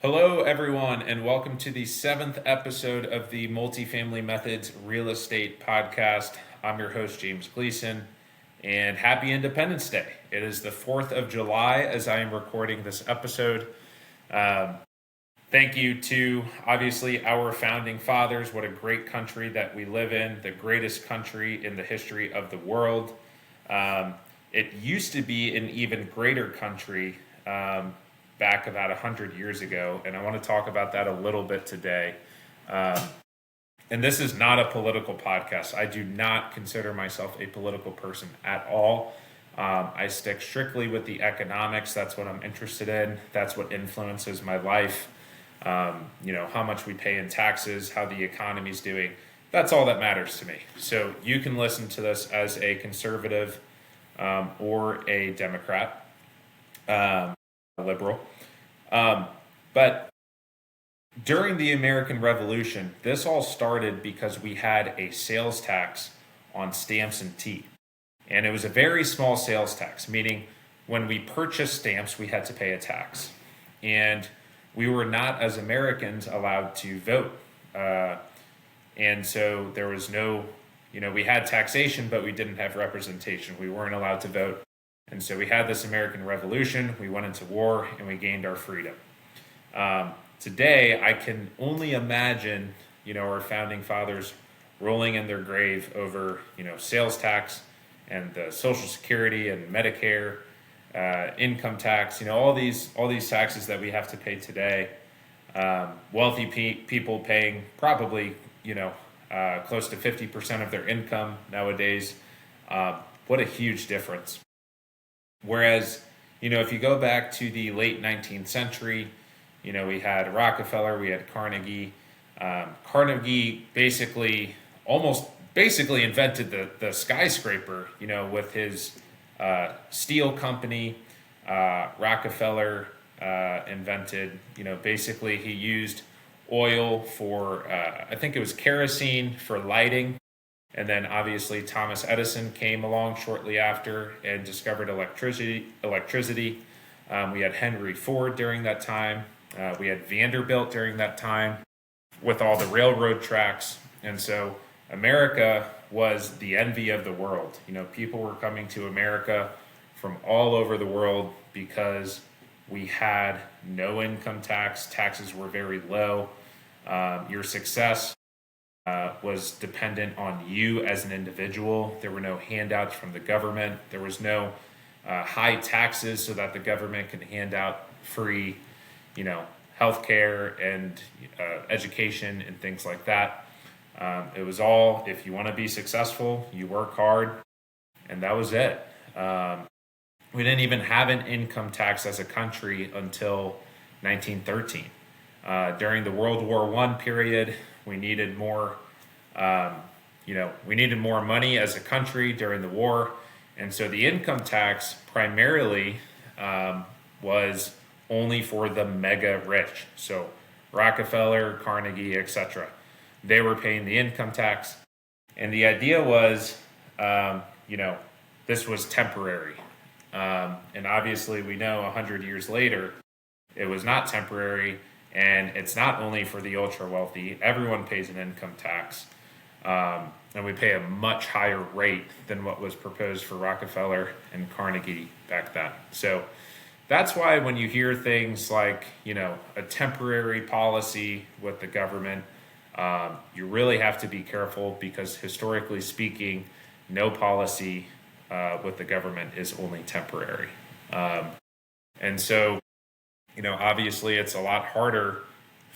Hello, everyone, and welcome to the seventh episode of the Multifamily Methods Real Estate Podcast. I'm your host, James Gleason, and happy Independence Day. It is the 4th of July as I am recording this episode. Thank you to, obviously, our founding fathers. What a great country that we live in, the greatest country in the history of the world. It used to be an even greater country back about 100 years ago, and I want to talk about that a little bit today. And this is not a political podcast. I do not consider myself a political person at all. I stick strictly with the economics. That's what I'm interested in. That's what influences my life. How much we pay in taxes, how the economy's doing. That's all that matters to me. So you can listen to this as a conservative or a Democrat. Liberal. But during the American Revolution, this all started because we had a sales tax on stamps and tea. And it was a very small sales tax, meaning when we purchased stamps, we had to pay a tax. And we were not, as Americans, allowed to vote. And so there was no, we had taxation, but we didn't have representation. We weren't allowed to vote. And so we had this American Revolution, we went into war, and we gained our freedom. Today, I can only imagine, our founding fathers rolling in their grave over, sales tax and the Social Security and Medicare, income tax, all these taxes that we have to pay today. Wealthy people paying probably, close to 50% of their income nowadays. What a huge difference. Whereas, if you go back to the late 19th century, we had Rockefeller, we had Carnegie. Carnegie basically invented the skyscraper, with his steel company. Rockefeller invented, basically he used oil for, I think it was kerosene for lighting. And then obviously Thomas Edison came along shortly after and discovered electricity. We had Henry Ford during that time. We had Vanderbilt during that time with all the railroad tracks. And so America was the envy of the world. People were coming to America from all over the world because we had no income tax. Taxes were very low. Your success was dependent on you as an individual. There were no handouts from the government. There was no high taxes so that the government could hand out free, healthcare and education and things like that. It was all, if you want to be successful, you work hard, and that was it. We didn't even have an income tax as a country until 1913. During the World War I period, we needed more, money as a country during the war. And so the income tax primarily was only for the mega rich. So Rockefeller, Carnegie, etc. They were paying the income tax. And the idea was, this was temporary. And obviously we know 100 years later, it was not temporary. And it's not only for the ultra wealthy. Everyone pays an income tax. And we pay a much higher rate than what was proposed for Rockefeller and Carnegie back then. So that's why when you hear things like, a temporary policy with the government, you really have to be careful because historically speaking, no policy with the government is only temporary. And so, obviously it's a lot harder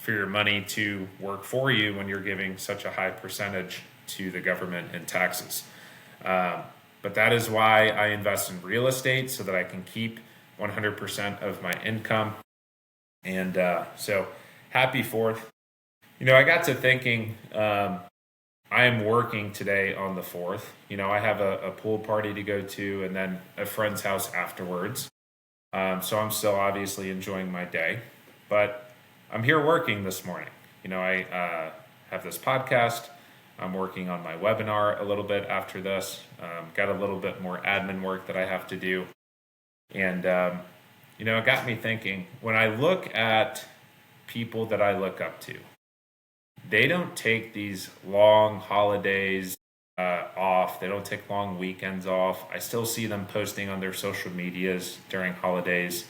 for your money to work for you when you're giving such a high percentage to the government in taxes. But that is why I invest in real estate so that I can keep 100% of my income. And so happy 4th. I got to thinking, I am working today on the 4th. I have a pool party to go to and then a friend's house afterwards. So I'm still obviously enjoying my day, but I'm here working this morning. I have this podcast. I'm working on my webinar a little bit after this. Got a little bit more admin work that I have to do. And, it got me thinking, when I look at people that I look up to, they don't take these long holidays off. They don't take long weekends off. I still see them posting on their social medias during holidays.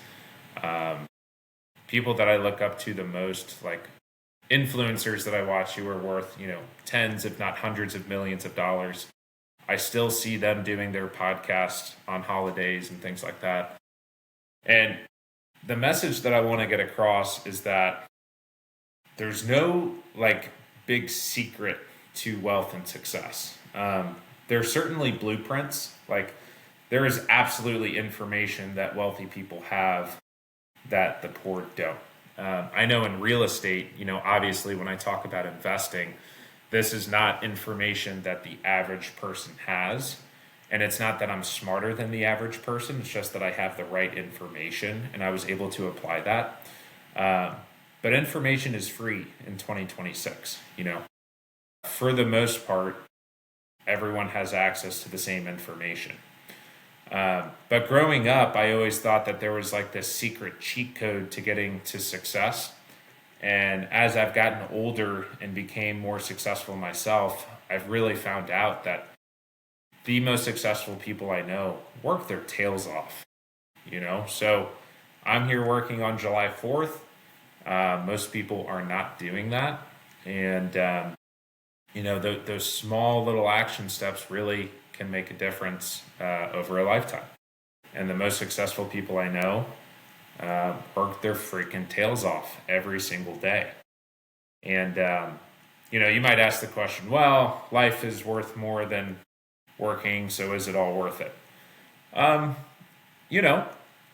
People that I look up to the most, like influencers that I watch who are worth, tens, if not hundreds of millions of dollars. I still see them doing their podcasts on holidays and things like that. And the message that I want to get across is that there's no like big secret to wealth and success. There are certainly blueprints. Like there is absolutely information that wealthy people have that the poor don't. I know in real estate, obviously when I talk about investing, this is not information that the average person has. And it's not that I'm smarter than the average person. It's just that I have the right information and I was able to apply that. But information is free in 2026. For the most part, everyone has access to the same information. But growing up, I always thought that there was like this secret cheat code to getting to success. And as I've gotten older and became more successful myself, I've really found out that the most successful people I know work their tails off, So I'm here working on July 4th. Most people are not doing that. And, those small little action steps really can make a difference over a lifetime. And the most successful people I know work their freaking tails off every single day. And, you might ask the question, well, life is worth more than working, so is it all worth it?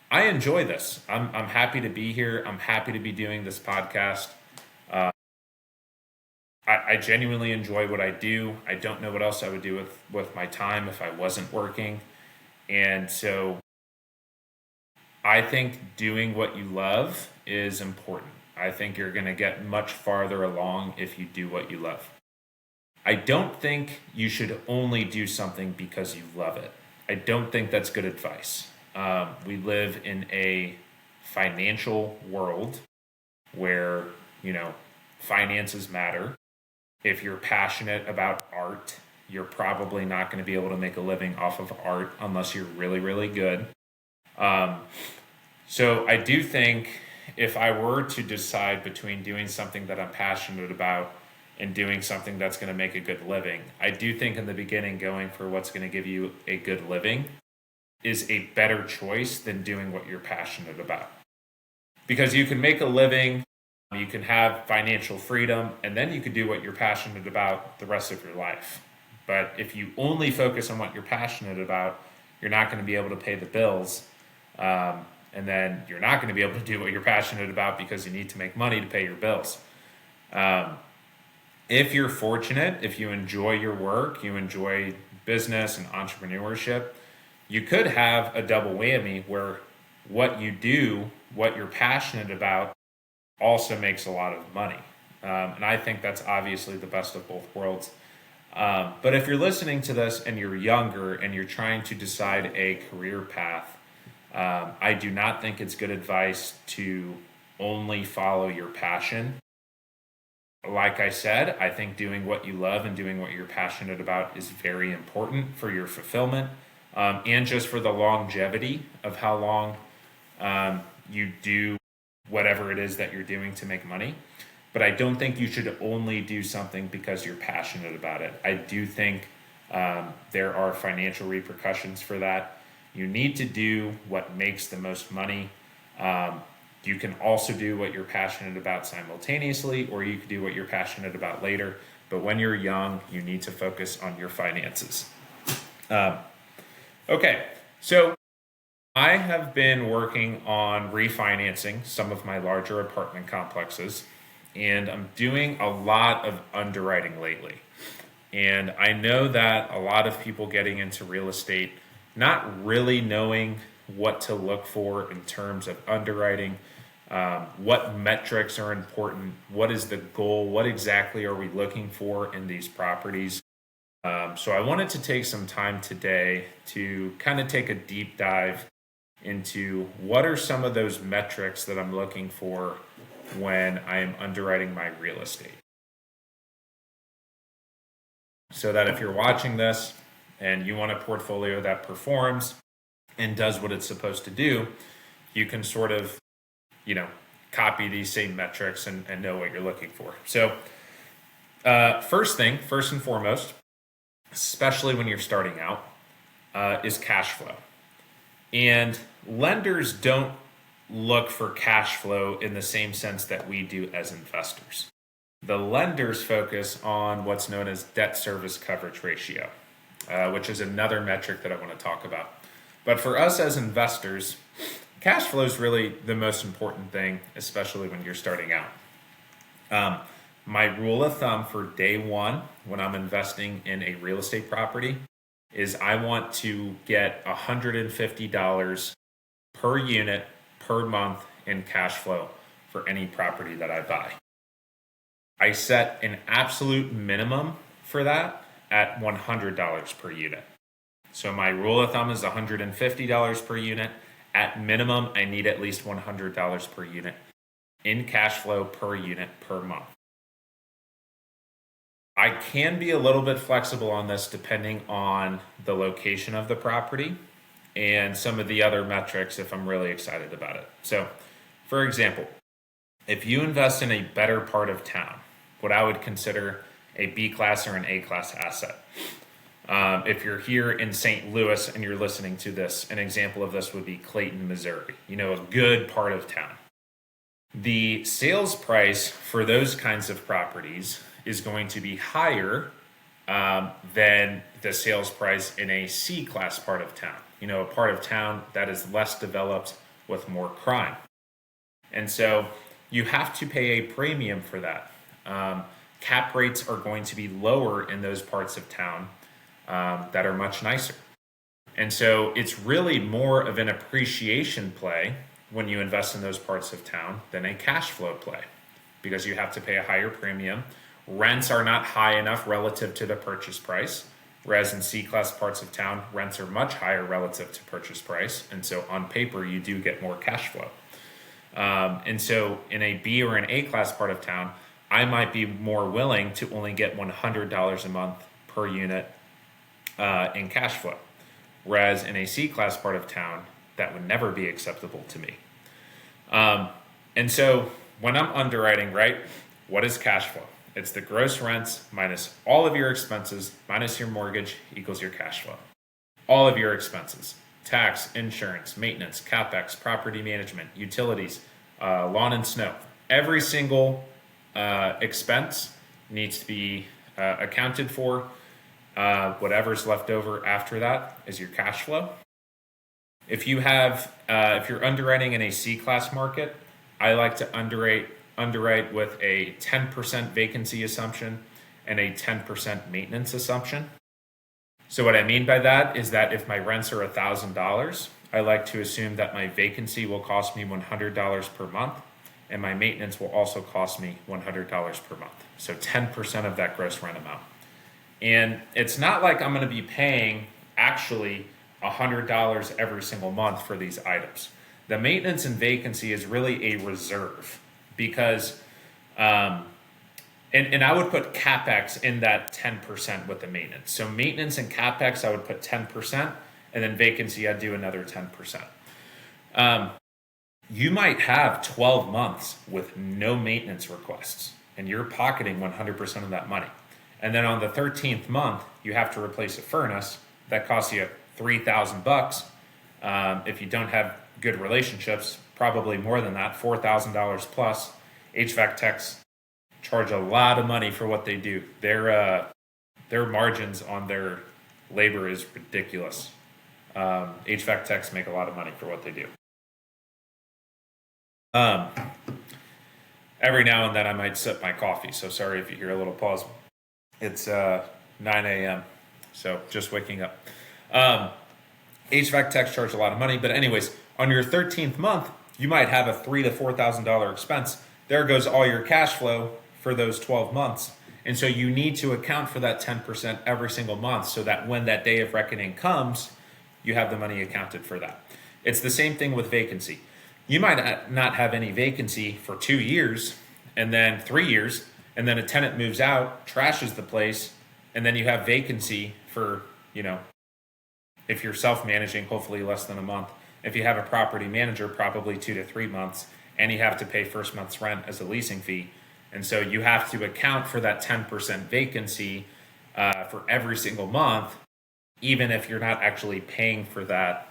I enjoy this. I'm happy to be here. I'm happy to be doing this podcast. I genuinely enjoy what I do. I don't know what else I would do with my time if I wasn't working. And so I think doing what you love is important. I think you're going to get much farther along if you do what you love. I don't think you should only do something because you love it. I don't think that's good advice. We live in a financial world where, finances matter. If you're passionate about art, you're probably not going to be able to make a living off of art unless you're really, really good. So I do think if I were to decide between doing something that I'm passionate about and doing something that's going to make a good living, I do think in the beginning going for what's going to give you a good living is a better choice than doing what you're passionate about. Because you can make a living, you can have financial freedom, and then you can do what you're passionate about the rest of your life. But if you only focus on what you're passionate about, you're not going to be able to pay the bills. And then you're not going to be able to do what you're passionate about because you need to make money to pay your bills. If you're fortunate, if you enjoy your work, you enjoy business and entrepreneurship, you could have a double whammy where what you do, what you're passionate about, also makes a lot of money. And I think that's obviously the best of both worlds. But if you're listening to this and you're younger and you're trying to decide a career path, I do not think it's good advice to only follow your passion. Like I said, I think doing what you love and doing what you're passionate about is very important for your fulfillment, and just for the longevity of how long you do whatever it is that you're doing to make money. But I don't think you should only do something because you're passionate about it. I do think there are financial repercussions for that. You need to do what makes the most money. You can also do what you're passionate about simultaneously, or you can do what you're passionate about later. But when you're young, you need to focus on your finances. Okay, so I have been working on refinancing some of my larger apartment complexes, and I'm doing a lot of underwriting lately. And I know that a lot of people getting into real estate not really knowing what to look for in terms of underwriting, what metrics are important, what is the goal, what exactly are we looking for in these properties. So I wanted to take some time today to kind of take a deep dive into what are some of those metrics that I'm looking for when I am underwriting my real estate. So that if you're watching this and you want a portfolio that performs and does what it's supposed to do, you can sort of, copy these same metrics and know what you're looking for. So first and foremost, especially when you're starting out, is cash flow. And lenders don't look for cash flow in the same sense that we do as investors. The lenders focus on what's known as debt service coverage ratio, which is another metric that I want to talk about. But for us as investors, cash flow is really the most important thing, especially when you're starting out. My rule of thumb for day one when I'm investing in a real estate property is I want to get $150 per unit per month in cash flow for any property that I buy. I set an absolute minimum for that at $100 per unit. So my rule of thumb is $150 per unit. At minimum, I need at least $100 per unit in cash flow per unit per month. I can be a little bit flexible on this depending on the location of the property and some of the other metrics if I'm really excited about it. So, for example, if you invest in a better part of town, what I would consider a B class or an A class asset. If you're here in St. Louis and you're listening to this, an example of this would be Clayton, Missouri, a good part of town. The sales price for those kinds of properties is going to be higher than the sales price in a C class part of town, a part of town that is less developed with more crime. And so you have to pay a premium for that. Cap rates are going to be lower in those parts of town that are much nicer. And so it's really more of an appreciation play when you invest in those parts of town than a cash flow play because you have to pay a higher premium. Rents are not high enough relative to the purchase price, whereas in C-class parts of town, rents are much higher relative to purchase price. And so on paper, you do get more cash flow. And so in a B or an A-class part of town, I might be more willing to only get $100 a month per unit in cash flow. Whereas in a C-class part of town, that would never be acceptable to me. And so when I'm underwriting, right, what is cash flow? It's the gross rents minus all of your expenses minus your mortgage equals your cash flow. All of your expenses, tax, insurance, maintenance, CapEx, property management, utilities, lawn and snow. Every single expense needs to be accounted for. Whatever's left over after that is your cash flow. If you're underwriting in a C-class market, I like to underwrite with a 10% vacancy assumption and a 10% maintenance assumption. So what I mean by that is that if my rents are $1,000, I like to assume that my vacancy will cost me $100 per month and my maintenance will also cost me $100 per month. So 10% of that gross rent amount. And it's not like I'm going to be paying actually $100 every single month for these items. The maintenance and vacancy is really a reserve because, and I would put CapEx in that 10% with the maintenance. So maintenance and CapEx, I would put 10%, and then vacancy, I'd do another 10%. You might have 12 months with no maintenance requests, and you're pocketing 100% of that money. And then on the 13th month, you have to replace a furnace that costs you $3,000. If you don't have good relationships, probably more than that, $4,000 plus. HVAC techs charge a lot of money for what they do. Their margins on their labor is ridiculous. HVAC techs make a lot of money for what they do. Every now and then I might sip my coffee, so sorry if you hear a little pause. It's 9 a.m., so just waking up. HVAC techs charge a lot of money, but anyways, on your 13th month, you might have a $3,000 to $4,000 expense. There goes all your cash flow for those 12 months. And so you need to account for that 10% every single month so that when that day of reckoning comes, you have the money accounted for that. It's the same thing with vacancy. You might not have any vacancy for 2 years, and then 3 years, and then a tenant moves out, trashes the place, and then you have vacancy for, if you're self-managing, hopefully less than a month. If you have a property manager, probably 2 to 3 months, and you have to pay first month's rent as a leasing fee. And so you have to account for that 10% vacancy for every single month, even if you're not actually paying for that,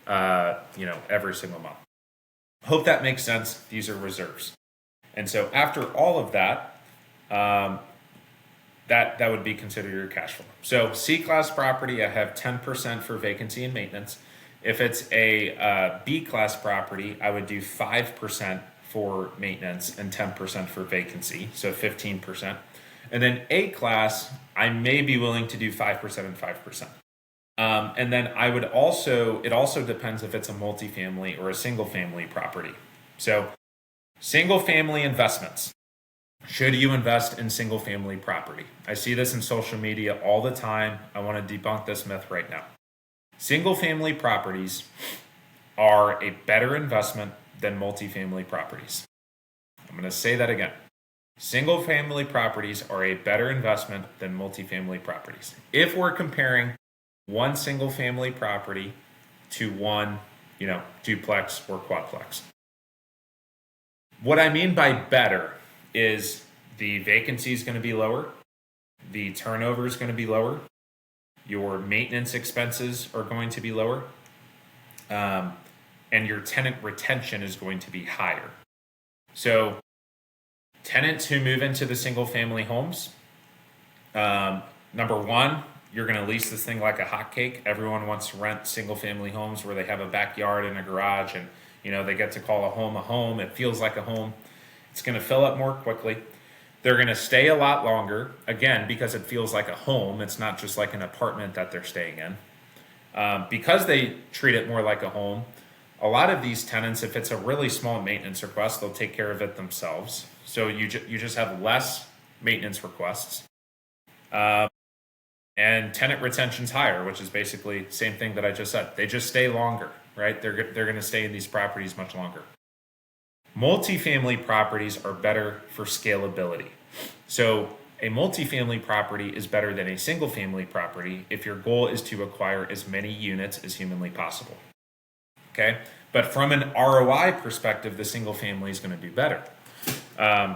every single month. Hope that makes sense. These are reserves. And so after all of that, that would be considered your cash flow. So C-class property, I have 10% for vacancy and maintenance. If it's a B-class property, I would do 5% for maintenance and 10% for vacancy, so 15%. And then A-class, I may be willing to do 5% and 5%. And then it also depends if it's a multifamily or a single family property. So single family investments. Should you invest in single family property? I see this in social media all the time. I want to debunk this myth right now. Single family properties are a better investment than multifamily properties. I'm going to say that again. Single family properties are a better investment than multifamily properties. If we're comparing one single family property to one, duplex or quadplex. What I mean by better is the vacancy is going to be lower, the turnover is going to be lower, your maintenance expenses are going to be lower, and your tenant retention is going to be higher. So tenants who move into the single family homes, number one, you're going to lease this thing like a hotcake. Everyone wants to rent single family homes where they have a backyard and a garage, and they get to call a home. It feels like a home. It's going to fill up more quickly. They're going to stay a lot longer, again, because it feels like a home. It's not just like an apartment that they're staying in. Because they treat it more like a home, a lot of these tenants, if it's a really small maintenance request, they'll take care of it themselves. So you just have less maintenance requests. And tenant retention's higher, which is basically the same thing that I just said. They just stay longer, right? They're going to stay in these properties much longer. Multifamily properties are better for scalability. So a multifamily property is better than a single family property if your goal is to acquire as many units as humanly possible. Okay? But from an ROI perspective, the single family is going to do better.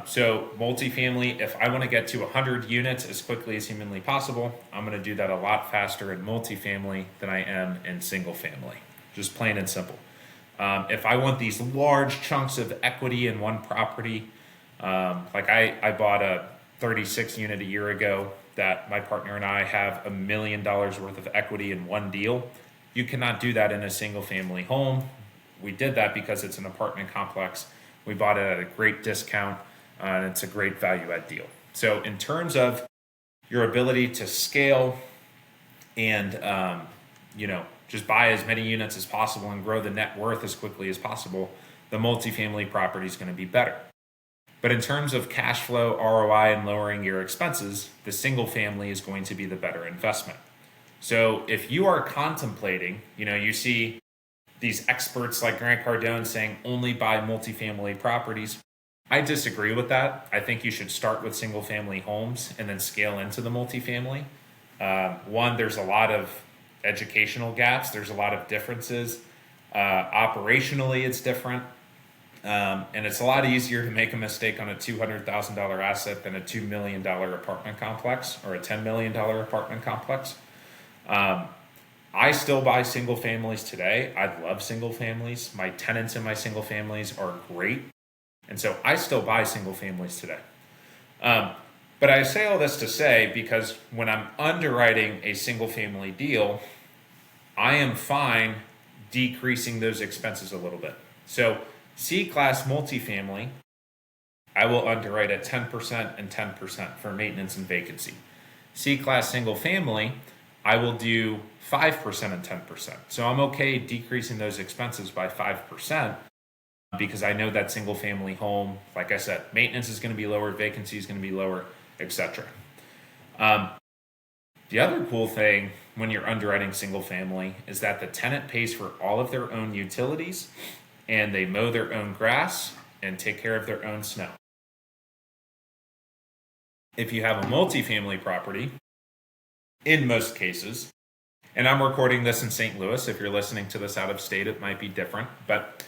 So multifamily, if I want to get to 100 units as quickly as humanly possible, I'm going to do that a lot faster in multifamily than I am in single family. Just plain and simple. If I want these large chunks of equity in one property, like I bought a 36 unit a year ago that my partner and I have $1 million worth of equity in one deal. You cannot do that in a single family home. We did that because it's an apartment complex. We bought it at a great discount, and it's a great value add deal. So in terms of your ability to scale and, just buy as many units as possible and grow the net worth as quickly as possible, the multifamily property is going to be better. But in terms of cash flow, ROI, and lowering your expenses, the single family is going to be the better investment. So if you are contemplating, you see these experts like Grant Cardone saying only buy multifamily properties. I disagree with that. I think you should start with single family homes and then scale into the multifamily. One, there's a lot of educational gaps. There's a lot of differences. Operationally, it's different. And it's a lot easier to make a mistake on a $200,000 asset than a $2 million apartment complex or a $10 million apartment complex. I still buy single families today. I love single families. My tenants in my single families are great. And so I still buy single families today. But I say all this to say, because when I'm underwriting a single family deal, I am fine decreasing those expenses a little bit. So C-class multifamily, I will underwrite at 10% and 10% for maintenance and vacancy. C-class single family, I will do 5% and 10%. So I'm okay decreasing those expenses by 5% because I know that single family home, like I said, maintenance is going to be lower, vacancy is going to be lower, etc. The other cool thing when you're underwriting single family is that the tenant pays for all of their own utilities and they mow their own grass and take care of their own snow. If you have a multifamily property, in most cases, and I'm recording this in St. Louis. If you're listening to this out of state, it might be different. But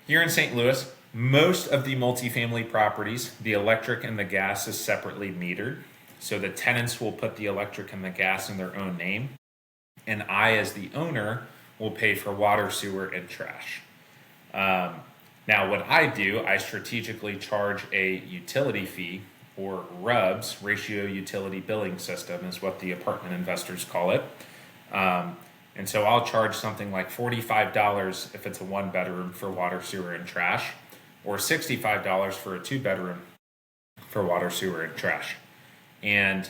here in St. Louis, most of the multifamily properties, the electric and the gas is separately metered. So the tenants will put the electric and the gas in their own name. And I, as the owner, will pay for water, sewer, and trash. Now, what I do, I strategically charge a utility fee, or RUBS, Ratio Utility Billing System is what the apartment investors call it. And so I'll charge something like $45 if it's a one bedroom for water, sewer, and trash, or $65 for a two bedroom for water, sewer, and trash. And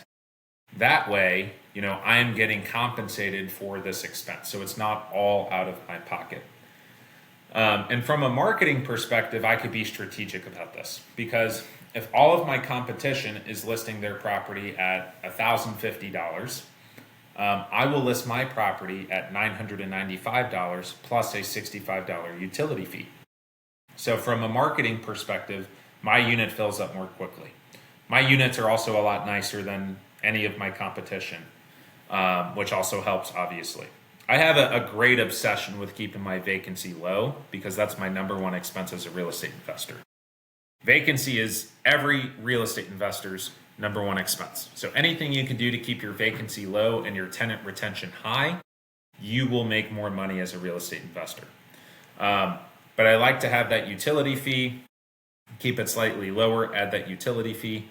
that way, I'm getting compensated for this expense. So it's not all out of my pocket. And from a marketing perspective, I could be strategic about this, because if all of my competition is listing their property at $1,050, I will list my property at $995 plus a $65 utility fee. So from a marketing perspective, my unit fills up more quickly. My units are also a lot nicer than any of my competition, which also helps, obviously. I have a great obsession with keeping my vacancy low, because that's my number one expense as a real estate investor. Vacancy is every real estate investor's number one expense. So anything you can do to keep your vacancy low and your tenant retention high, you will make more money as a real estate investor. But I like to have that utility fee, keep it slightly lower, add that utility fee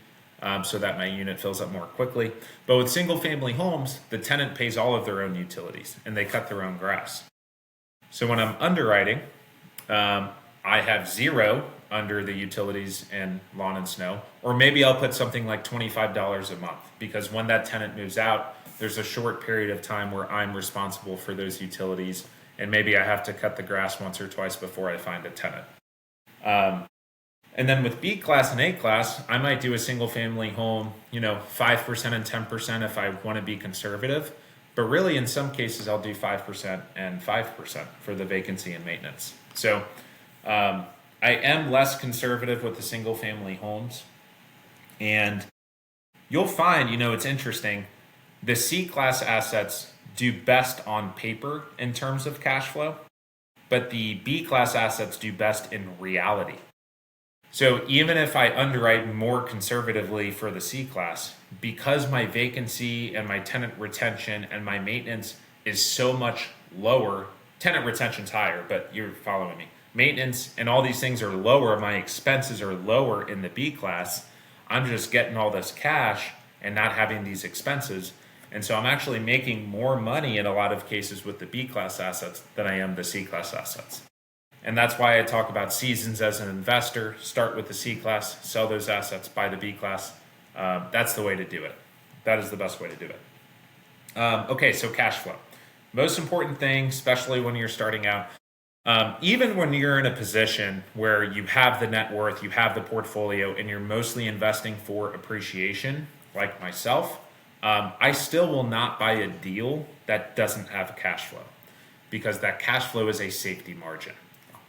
so that my unit fills up more quickly. But with single family homes, the tenant pays all of their own utilities and they cut their own grass. So when I'm underwriting, I have zero under the utilities and lawn and snow, or maybe I'll put something like $25 a month, because when that tenant moves out, there's a short period of time where I'm responsible for those utilities, and maybe I have to cut the grass once or twice before I find a tenant. And then with B class and A class, I might do a single family home, 5% and 10% if I want to be conservative, but really in some cases I'll do 5% and 5% for the vacancy and maintenance. So I am less conservative with the single family homes, and you'll find, it's interesting, the C class assets do best on paper in terms of cash flow, but the B class assets do best in reality. So even if I underwrite more conservatively for the C class, because my vacancy and my tenant retention and my maintenance is so much lower, tenant retention's higher, but you're following me. Maintenance and all these things are lower, my expenses are lower in the B class. I'm just getting all this cash and not having these expenses. And so I'm actually making more money in a lot of cases with the B class assets than I am the C class assets. And that's why I talk about seasons as an investor. Start with the C class, sell those assets, buy the B class. That's the way to do it. That is the best way to do it. Okay, so cash flow. Most important thing, especially when you're starting out, even when you're in a position where you have the net worth, you have the portfolio, and you're mostly investing for appreciation, like myself, I still will not buy a deal that doesn't have cash flow, because that cash flow is a safety margin.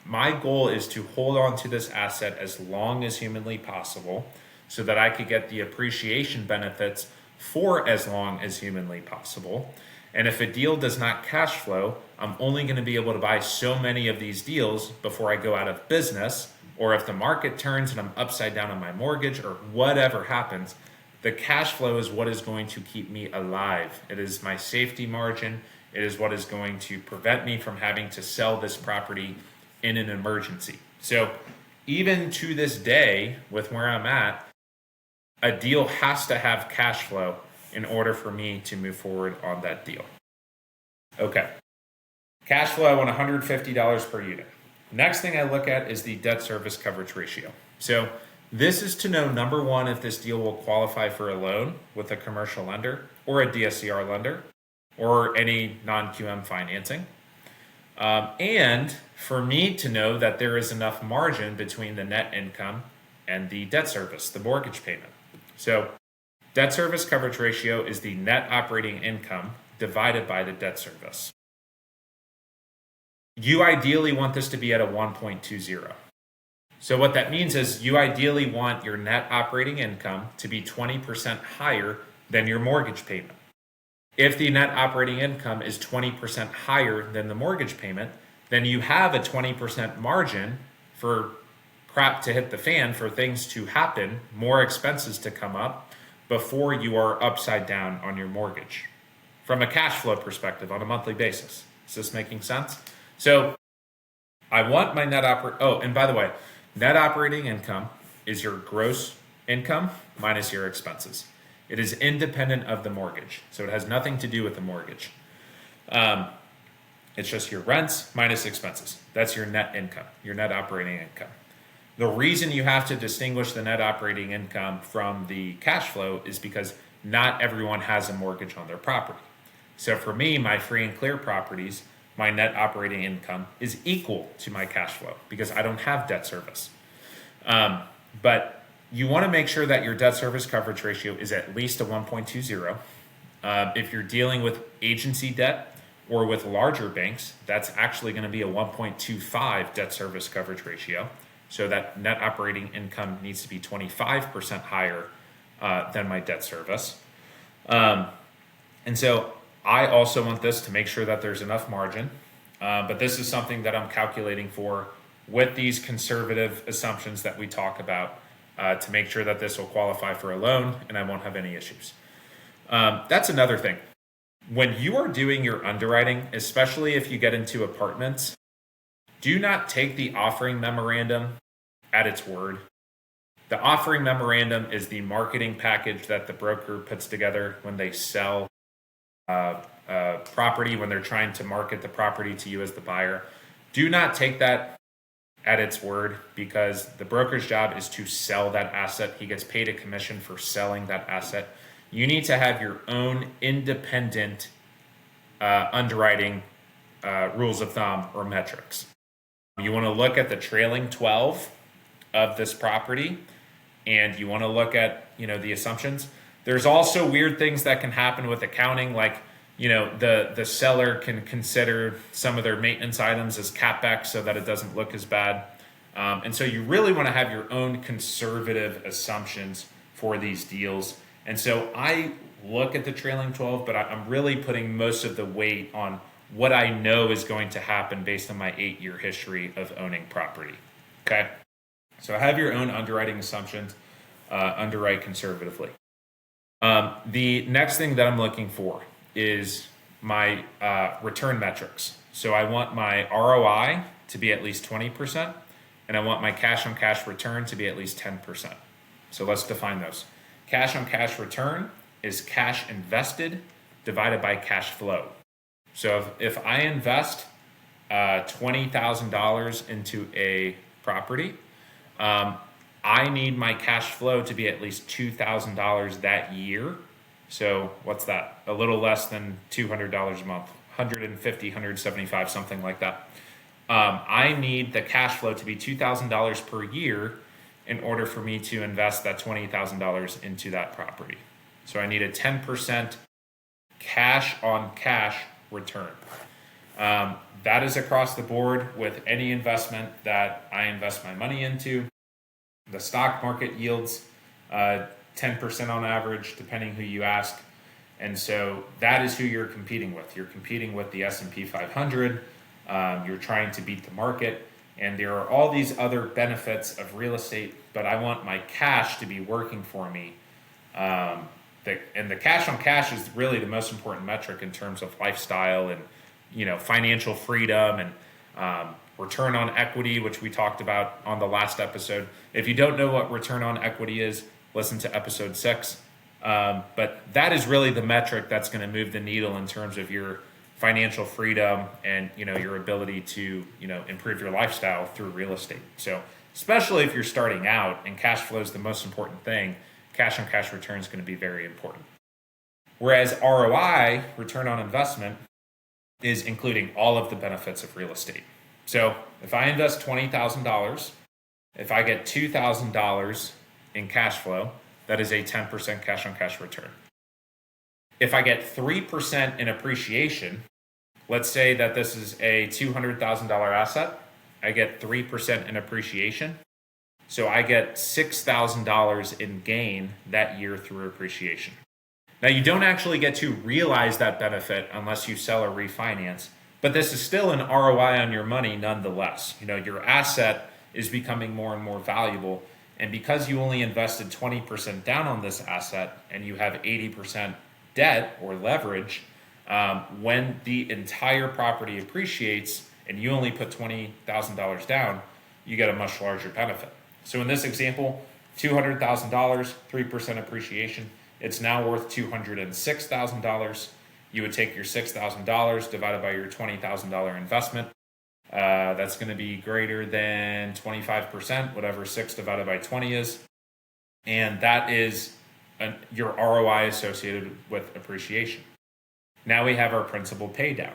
My goal is to hold on to this asset as long as humanly possible so that I could get the appreciation benefits for as long as humanly possible. And if a deal does not cash flow, I'm only going to be able to buy so many of these deals before I go out of business, or if the market turns and I'm upside down on my mortgage or whatever happens, the cash flow is what is going to keep me alive. It is my safety margin. It is what is going to prevent me from having to sell this property in an emergency. So even to this day, with where I'm at, a deal has to have cash flow in order for me to move forward on that deal. Okay. Cash flow, I want $150 per unit. Next thing I look at is the debt service coverage ratio. So this is to know, number one, if this deal will qualify for a loan with a commercial lender or a DSCR lender or any non-QM financing. And for me to know that there is enough margin between the net income and the debt service, the mortgage payment. So debt service coverage ratio is the net operating income divided by the debt service. you ideally want this to be at a 1.20. So what that means is you ideally want your net operating income to be 20% higher than your mortgage payment. If the net operating income is 20% higher than the mortgage payment, then you have a 20% margin for crap to hit the fan, for things to happen, more expenses to come up before you are upside down on your mortgage. From a cash flow perspective on a monthly basis. Is this making sense? So I want my and by the way, net operating income is your gross income minus your expenses. It is independent of the mortgage, so it has nothing to do with the mortgage. It's just your rents minus expenses. That's your net income, your net operating income. The reason you have to distinguish the net operating income from the cash flow is because not everyone has a mortgage on their property. So for me, my free and clear properties, my net operating income is equal to my cash flow because I don't have debt service. But you want to make sure that your debt service coverage ratio is at least a 1.20. If you're dealing with agency debt or with larger banks, that's actually going to be a 1.25 debt service coverage ratio. So that net operating income needs to be 25% higher than my debt service. And so I also want this to make sure that there's enough margin. But this is something that I'm calculating for with these conservative assumptions that we talk about to make sure that this will qualify for a loan and I won't have any issues. That's another thing. When you are doing your underwriting, especially if you get into apartments, do not take the offering memorandum at its word. The offering memorandum is the marketing package that the broker puts together when they sell property, when they're trying to market the property to you as the buyer. Do not take that at its word because the broker's job is to sell that asset. He gets paid a commission for selling that asset. You need to have your own independent underwriting rules of thumb or metrics. You want to look at the trailing 12 of this property, and you want to look at, the assumptions. There's also weird things that can happen with accounting, like, the seller can consider some of their maintenance items as CapEx so that it doesn't look as bad. And so you really want to have your own conservative assumptions for these deals. And so I look at the trailing 12, but I'm really putting most of the weight on what I know is going to happen based on my 8-year history of owning property. Okay? So have your own underwriting assumptions, underwrite conservatively. The next thing that I'm looking for is my return metrics. So I want my ROI to be at least 20%, and I want my cash on cash return to be at least 10%. So let's define those. Cash on cash return is cash invested divided by cash flow. So if I invest $20,000 into a property, I need my cash flow to be at least $2,000 that year. So what's that? A little less than $200 a month, $150, $175, something like that. I need the cash flow to be $2,000 per year in order for me to invest that $20,000 into that property. So I need a 10% cash on cash return. That is across the board with any investment that I invest my money into. The stock market yields 10% on average, depending who you ask. And so that is who you're competing with. You're competing with the S&P 500. You're trying to beat the market. And there are all these other benefits of real estate, but I want my cash to be working for me. And the cash on cash is really the most important metric in terms of lifestyle and financial freedom and return on equity, which we talked about on the last episode. If you don't know what return on equity is, listen to episode 6. But that is really the metric that's going to move the needle in terms of your financial freedom and your ability to improve your lifestyle through real estate. So especially if you're starting out and cash flow is the most important thing, cash on cash return is going to be very important. Whereas ROI, return on investment, is including all of the benefits of real estate. So if I invest $20,000, if I get $2,000 in cash flow, that is a 10% cash on cash return. If I get 3% in appreciation, let's say that this is a $200,000 asset. I get 3% in appreciation. So I get $6,000 in gain that year through appreciation. Now, you don't actually get to realize that benefit unless you sell or refinance, but this is still an ROI on your money nonetheless. Your asset is becoming more and more valuable. And because you only invested 20% down on this asset and you have 80% debt or leverage, when the entire property appreciates and you only put $20,000 down, you get a much larger benefit. So in this example, $200,000, 3% appreciation, it's now worth $206,000. You would take your $6,000 divided by your $20,000 investment. That's going to be greater than 25%, whatever 6 divided by 20 is. And that is your ROI associated with appreciation. Now we have our principal pay down.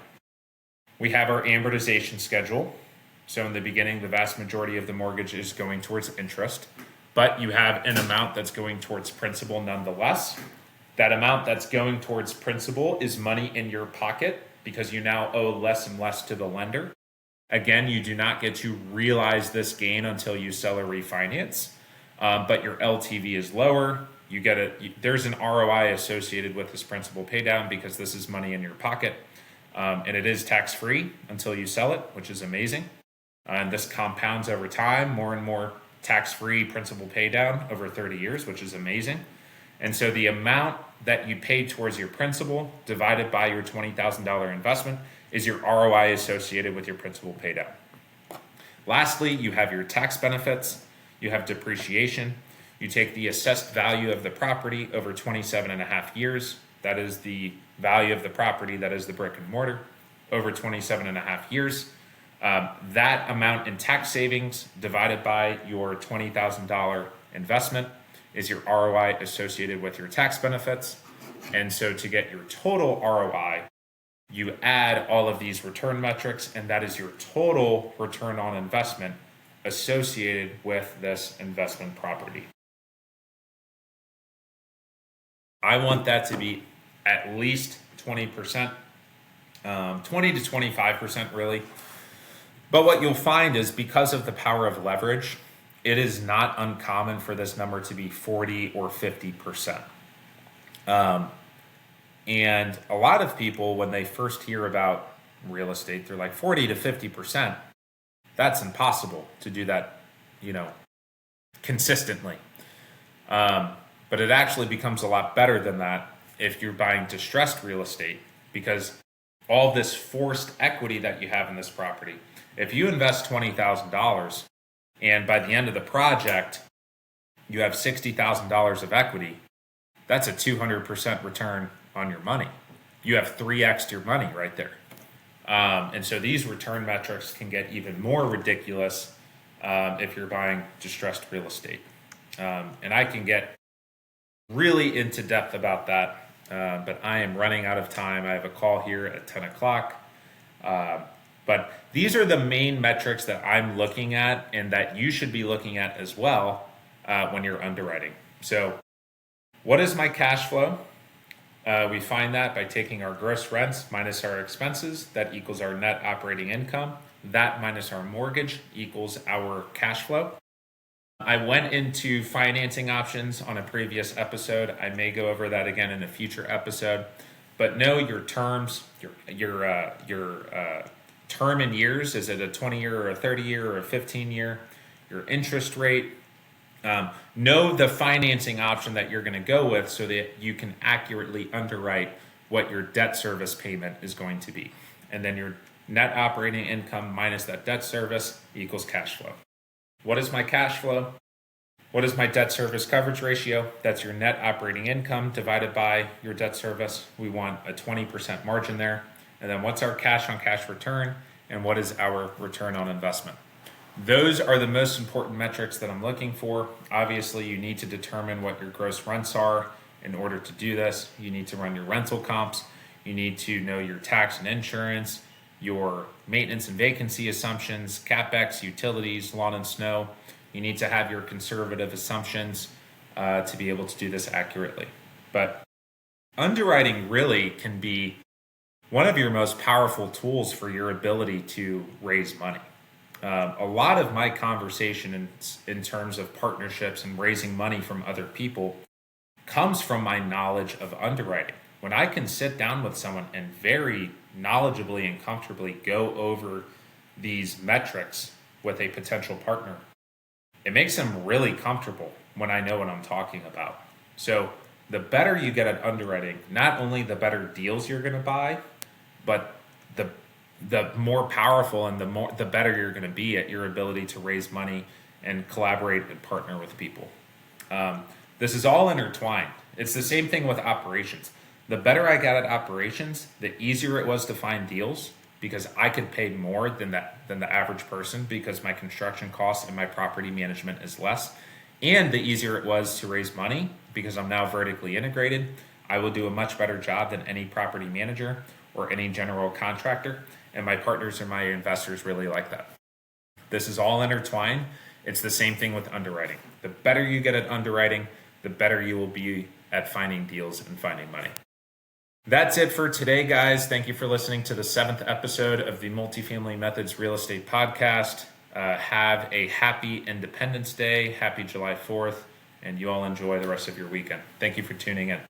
We have our amortization schedule. So in the beginning, the vast majority of the mortgage is going towards interest, but you have an amount that's going towards principal nonetheless. That amount that's going towards principal is money in your pocket because you now owe less and less to the lender. Again, you do not get to realize this gain until you sell or refinance, but your LTV is lower. There's an ROI associated with this principal pay down because this is money in your pocket, and it is tax-free until you sell it, which is amazing. And this compounds over time, more and more tax-free principal pay down over 30 years, which is amazing. And so the amount that you paid towards your principal divided by your $20,000 investment is your ROI associated with your principal pay down. Lastly, you have your tax benefits, you have depreciation. You take the assessed value of the property over 27 and a half years. That is the value of the property, that is the brick and mortar, over 27 and a half years. That amount in tax savings divided by your $20,000 investment is your ROI associated with your tax benefits. And so to get your total ROI, you add all of these return metrics, and that is your total return on investment associated with this investment property. I want that to be at least 20%, 20 to 25% really. But what you'll find is because of the power of leverage, it is not uncommon for this number to be 40 or 50%. And a lot of people, when they first hear about real estate, they're like 40 to 50%. That's impossible to do that, consistently. But it actually becomes a lot better than that if you're buying distressed real estate, because all this forced equity that you have in this property, if you invest $20,000 and by the end of the project, you have $60,000 of equity, that's a 200% return on your money. You have 3x your money right there. And so these return metrics can get even more ridiculous if you're buying distressed real estate. And I can get really into depth about that, but I am running out of time. I have a call here at 10 o'clock. But these are the main metrics that I'm looking at and that you should be looking at as well when you're underwriting. So what is my cash flow? We find that by taking our gross rents minus our expenses. That equals our net operating income. That minus our mortgage equals our cash flow. I went into financing options on a previous episode. I may go over that again in a future episode. But know your terms, your term in years. Is it a 20-year or a 30-year or a 15-year? Your interest rate. Know the financing option that you're going to go with so that you can accurately underwrite what your debt service payment is going to be. And then your net operating income minus that debt service equals cash flow. What is my cash flow? What is my debt service coverage ratio? That's your net operating income divided by your debt service. We want a 20% margin there. And then what's our cash on cash return? And what is our return on investment? Those are the most important metrics that I'm looking for. Obviously, you need to determine what your gross rents are in order to do this. You need to run your rental comps. You need to know your tax and insurance, your maintenance and vacancy assumptions, CapEx, utilities, lawn and snow. You need to have your conservative assumptions to be able to do this accurately. But underwriting really can be one of your most powerful tools for your ability to raise money. A lot of my conversation in terms of partnerships and raising money from other people comes from my knowledge of underwriting. When I can sit down with someone and very knowledgeably and comfortably go over these metrics with a potential partner, it makes them really comfortable when I know what I'm talking about. So the better you get at underwriting, not only the better deals you're going to buy, but the more powerful and the better you're going to be at your ability to raise money and collaborate and partner with people. This is all intertwined. It's the same thing with operations. The better I got at operations, the easier it was to find deals because I could pay more than the average person because my construction costs and my property management is less. And the easier it was to raise money because I'm now vertically integrated. I will do a much better job than any property manager or any general contractor. And my partners and my investors really like that. This is all intertwined. It's the same thing with underwriting. The better you get at underwriting, the better you will be at finding deals and finding money. That's it for today, guys. Thank you for listening to the 7th episode of the Multifamily Methods Real Estate Podcast. Have a happy Independence Day, happy July 4th, and you all enjoy the rest of your weekend. Thank you for tuning in.